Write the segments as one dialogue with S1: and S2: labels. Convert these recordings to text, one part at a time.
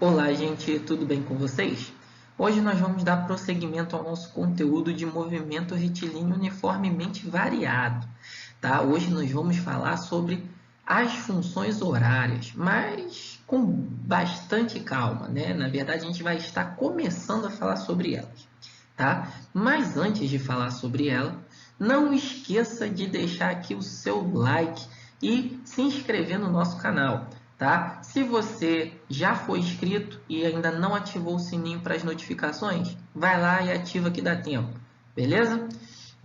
S1: Olá, gente, tudo bem com vocês? Hoje nós vamos dar prosseguimento ao nosso conteúdo de movimento retilíneo uniformemente variado, tá? Hoje nós vamos falar sobre as funções horárias, mas com bastante calma, né? Na verdade, a gente vai estar começando a falar sobre elas, tá? Mas antes de falar sobre ela, não esqueça de deixar aqui o seu like e se inscrever no nosso canal. Tá? Se você já foi inscrito e ainda não ativou o sininho para as notificações, vai lá e ativa que dá tempo, beleza?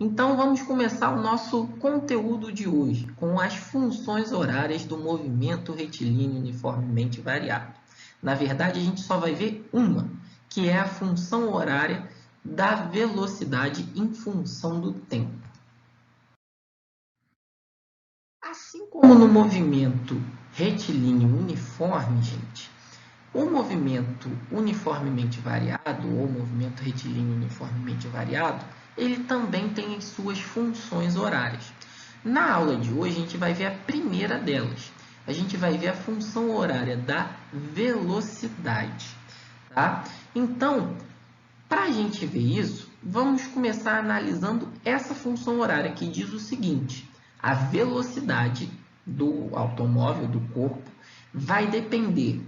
S1: Então vamos começar o nosso conteúdo de hoje com as funções horárias do movimento retilíneo uniformemente variado. Na verdade, a gente só vai ver uma, que é a função horária da velocidade em função do tempo. Assim como no movimento retilíneo uniforme, gente, o movimento uniformemente variado, ou movimento retilíneo uniformemente variado, ele também tem as suas funções horárias. Na aula de hoje, a gente vai ver a primeira delas. A gente vai ver a função horária da velocidade. Tá? Então, para a gente ver isso, vamos começar analisando essa função horária que diz o seguinte: a velocidade do automóvel, do corpo, vai depender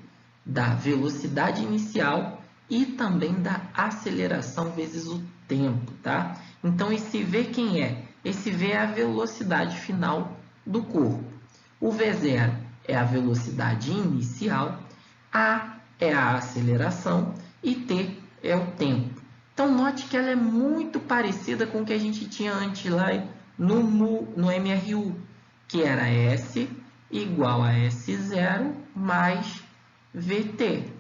S1: da velocidade inicial e também da aceleração vezes o tempo, tá? Então, esse V quem é? Esse V é a velocidade final do corpo. O V0 é a velocidade inicial, A é a aceleração e T é o tempo. Então, note que ela é muito parecida com o que a gente tinha antes lá no MRU, que era S igual a S0 mais VT.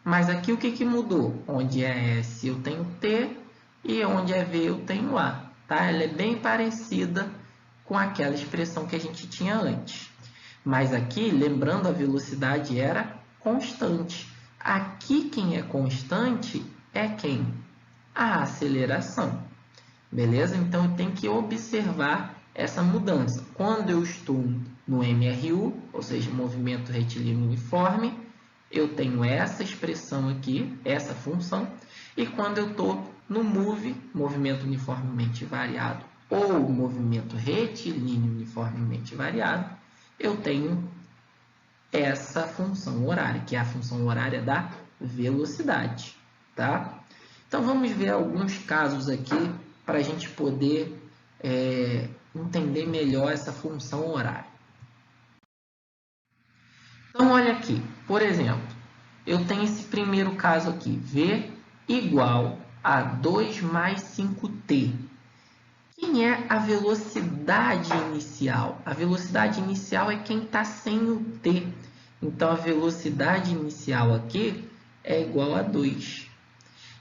S1: Mas aqui o que mudou? Onde é S eu tenho T e onde é V eu tenho A. Tá? Ela é bem parecida com aquela expressão que a gente tinha antes. Mas aqui, lembrando, a velocidade era constante. Aqui quem é constante é quem? A aceleração. Beleza? Então, eu tenho que observar essa mudança. Quando eu estou no MRU, ou seja, movimento retilíneo uniforme, eu tenho essa expressão aqui, essa função. E quando eu estou no MOVE, movimento uniformemente variado, ou movimento retilíneo uniformemente variado, eu tenho essa função horária, que é a função horária da velocidade. Tá? Então, vamos ver alguns casos aqui para a gente poder entender melhor essa função horária. Então, olha aqui, por exemplo, eu tenho esse primeiro caso aqui, V igual a 2 mais 5t. Quem é a velocidade inicial? A velocidade inicial é quem está sem o t. Então, a velocidade inicial aqui é igual a 2.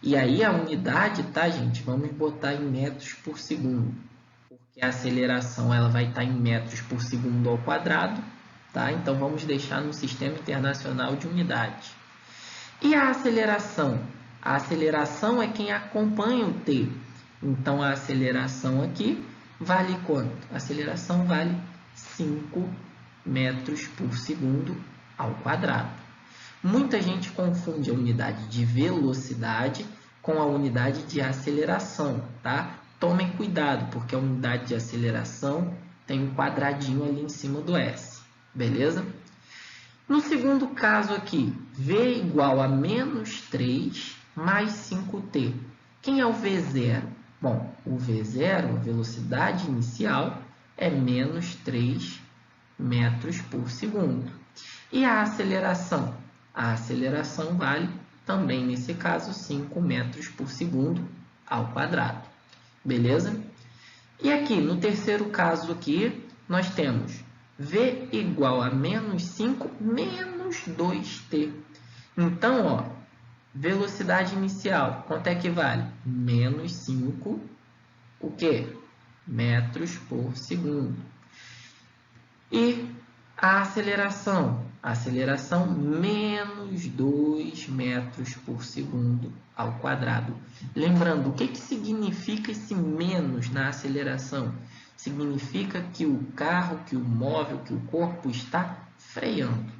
S1: E aí, a unidade, tá, gente? Vamos botar em metros por segundo. Porque a aceleração ela vai estar em metros por segundo ao quadrado. Tá? Então, vamos deixar no Sistema Internacional de Unidades. E a aceleração? A aceleração é quem acompanha o t. Então, a aceleração aqui vale quanto? A aceleração vale 5 metros por segundo ao quadrado. Muita gente confunde a unidade de velocidade com a unidade de aceleração, tá? Tomem cuidado, porque a unidade de aceleração tem um quadradinho ali em cima do S, beleza? No segundo caso aqui, V igual a menos 3 mais 5t. Quem é o V0? Bom, o V0, a velocidade inicial, é menos 3 metros por segundo. E a aceleração? A aceleração vale, também nesse caso, 5 metros por segundo ao quadrado. Beleza? E aqui, no terceiro caso aqui, nós temos V igual a menos 5 menos 2t. Então, ó, velocidade inicial, quanto é que vale? Menos 5, o quê? Metros por segundo. E a aceleração menos 2 metros por segundo ao quadrado. Lembrando, o que significa esse menos na aceleração? Significa que o carro, que o móvel, que o corpo está freando.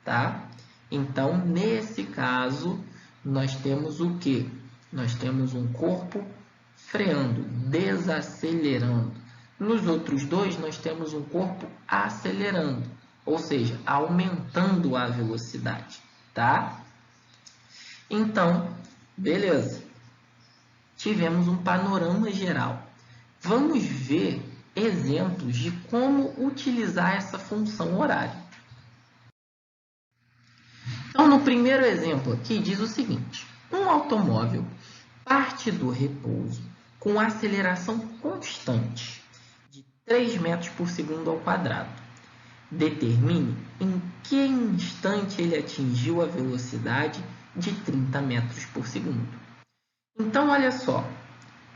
S1: Tá? Então, nesse caso, nós temos o quê? Nós temos um corpo freando, desacelerando. Nos outros dois, nós temos um corpo acelerando, ou seja, aumentando a velocidade, tá? Então, beleza. Tivemos um panorama geral. Vamos ver exemplos de como utilizar essa função horária. Então, no primeiro exemplo aqui, diz o seguinte: um automóvel parte do repouso com aceleração constante de 3 metros por segundo ao quadrado. Determine em que instante ele atingiu a velocidade de 30 metros por segundo. Então, olha só,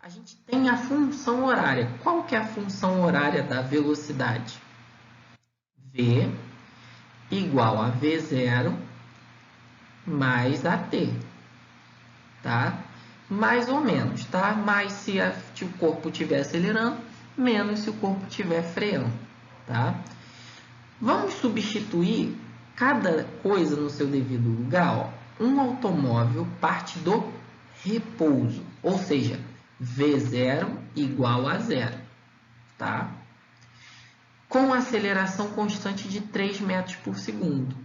S1: a gente tem a função horária. Qual que é a função horária da velocidade? V igual a V0 mais AT, tá? Mais ou menos, tá? Mais se o corpo estiver acelerando, menos se o corpo estiver freando, tá? Vamos substituir cada coisa no seu devido lugar, ó. Um automóvel parte do repouso, ou seja, V0 igual a 0, tá? Com aceleração constante de 3 metros por segundo.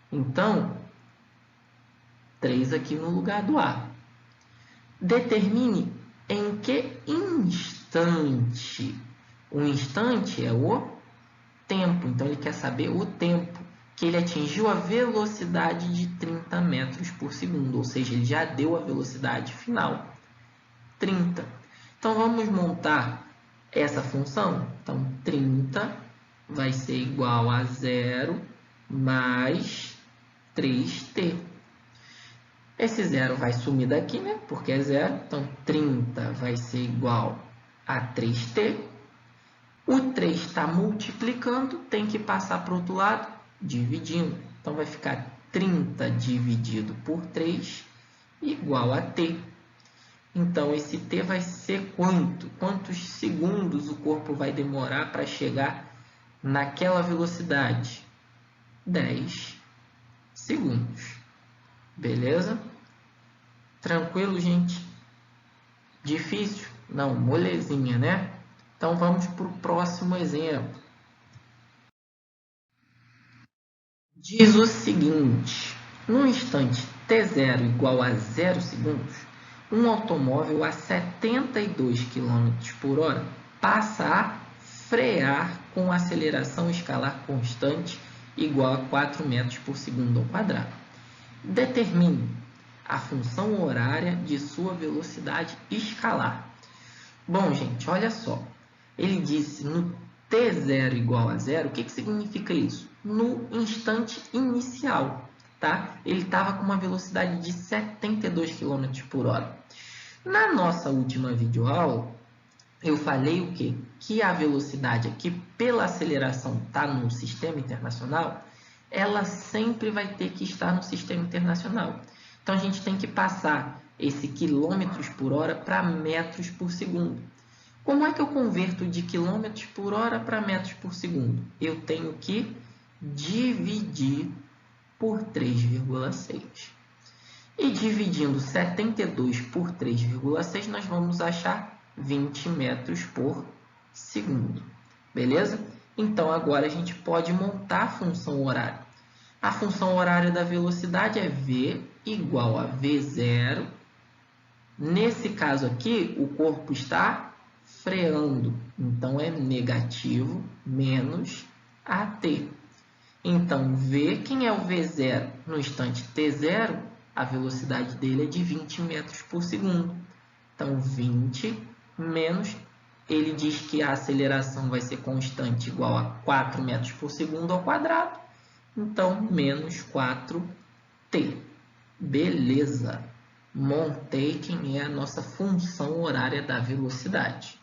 S1: Então, 3 aqui no lugar do A. Determine em que instante. O instante é o tempo. Então, ele quer saber o tempo que ele atingiu a velocidade de 30 metros por segundo. Ou seja, ele já deu a velocidade final. 30. Então, vamos montar essa função. Então, 30 vai ser igual a 0 mais 3t. Esse 0 vai sumir daqui, né? Porque é 0. Então, 30 vai ser igual a 3t. O 3 está multiplicando, tem que passar para o outro lado, dividindo. Então, vai ficar 30 dividido por 3 igual a t. Então, esse t vai ser quanto? Quantos segundos o corpo vai demorar para chegar naquela velocidade? 10 segundos. Beleza? Tranquilo, gente? Difícil? Não, molezinha, né? Então, vamos para o próximo exemplo. Diz o seguinte: num instante t0 igual a 0 segundos, um automóvel a 72 km por hora passa a frear com aceleração escalar constante igual a 4 metros por segundo ao quadrado. Determine a função horária de sua velocidade escalar. Bom, gente, olha só. Ele disse no t0 igual a 0. O que significa isso? No instante inicial, tá? Ele estava com uma velocidade de 72 km por hora. Na nossa última videoaula, eu falei o quê? Que a velocidade aqui, pela aceleração, está no sistema internacional, ela sempre vai ter que estar no sistema internacional. Então, a gente tem que passar esse quilômetros por hora para metros por segundo. Como é que eu converto de quilômetros por hora para metros por segundo? Eu tenho que dividir por 3,6. E dividindo 72 por 3,6, nós vamos achar 20 metros por segundo. Beleza? Então, agora a gente pode montar a função horária. A função horária da velocidade é V igual a V0. Nesse caso aqui, o corpo está freando. Então, é negativo menos AT. Então, V, quem é o V0? No instante t0, a velocidade dele é de 20 metros por segundo. Então, 20 menos, ele diz que a aceleração vai ser constante igual a 4 metros por segundo ao quadrado. Então, menos 4t. Beleza. Montei quem é a nossa função horária da velocidade.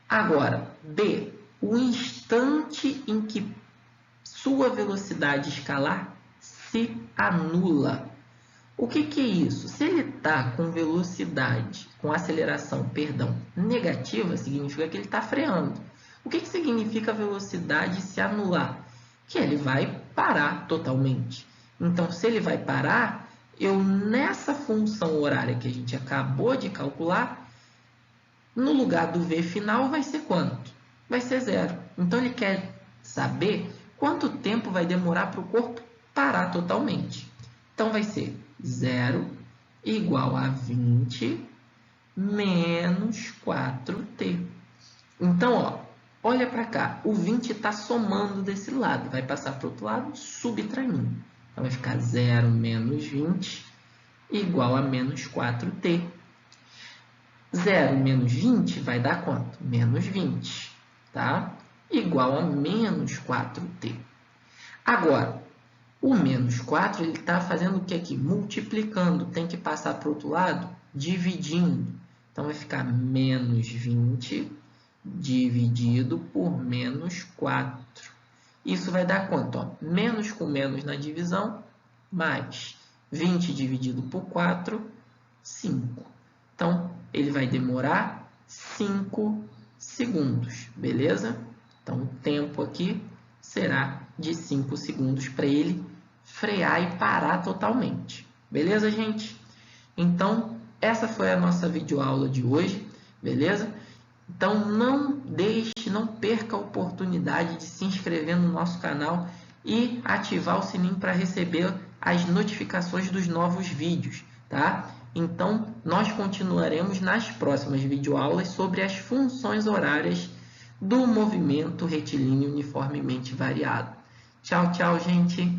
S1: Agora, B. O instante em que sua velocidade escalar se anula. O que é isso? Se ele está com velocidade, com aceleração, negativa, significa que ele está freando. O que significa a velocidade se anular? Que ele vai parar totalmente. Então, se ele vai parar, eu nessa função horária que a gente acabou de calcular, no lugar do v final vai ser quanto? Vai ser 0. Então, ele quer saber quanto tempo vai demorar para o corpo parar totalmente. Então, vai ser 0 igual a 20 menos 4t. Então, ó, olha para cá. O 20 está somando desse lado. Vai passar para o outro lado, subtraindo. Então, vai ficar 0 menos 20 igual a menos 4t. 0 menos 20 vai dar quanto? Menos 20, tá? Igual a menos 4t. Agora, o menos 4 ele está fazendo o que aqui? Multiplicando. Tem que passar para o outro lado, dividindo. Então, vai ficar menos 20 dividido por menos 4. Isso vai dar quanto? Ó, menos com menos na divisão, mais 20 dividido por 4, 5. Então, ele vai demorar 5 segundos, beleza? Então, o tempo aqui será de 5 segundos para ele frear e parar totalmente. Beleza, gente? Então, essa foi a nossa videoaula de hoje, beleza? Então, não perca a oportunidade de se inscrever no nosso canal e ativar o sininho para receber as notificações dos novos vídeos, tá? Então, nós continuaremos nas próximas videoaulas sobre as funções horárias do movimento retilíneo uniformemente variado. Tchau, tchau, gente!